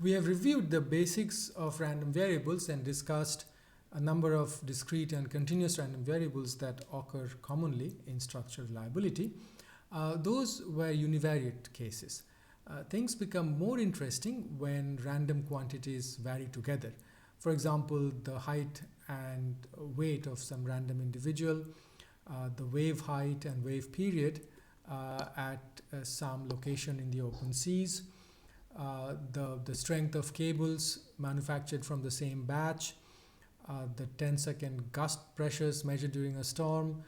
We have reviewed the basics of random variables and discussed a number of discrete and continuous random variables that occur commonly in structural reliability. Those were univariate cases. Things become more interesting when random quantities vary together. For example, the height and weight of some random individual, the wave height and wave period at some location in the open seas, the strength of cables manufactured from the same batch, the 10-second gust pressures measured during a storm,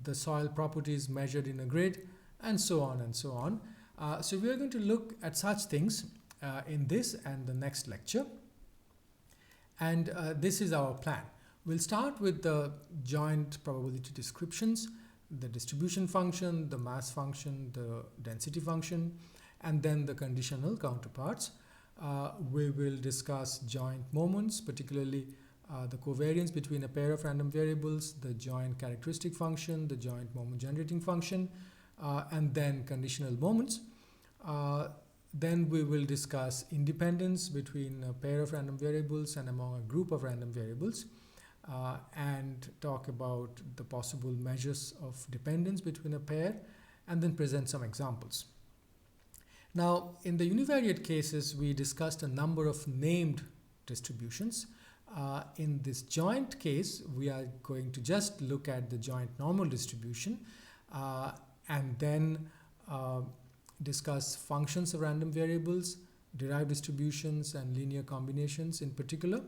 the soil properties measured in a grid, and so on and so on. So we are going to look at such things in this and the next lecture. And this is our plan. We'll start with the joint probability descriptions, the distribution function, the mass function, the density function, and then the conditional counterparts. We will discuss joint moments, particularly the covariance between a pair of random variables, the joint characteristic function, the joint moment generating function, and then conditional moments. Then we will discuss independence between a pair of random variables and among a group of random variables, and talk about the possible measures of dependence between a pair, and then present some examples. Now, in the univariate cases, we discussed a number of named distributions. In this joint case, we are going to just look at the joint normal distribution and then discuss functions of random variables, derived distributions, and linear combinations in particular,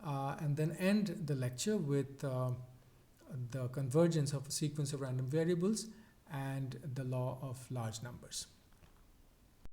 and then end the lecture with the convergence of a sequence of random variables and the law of large numbers.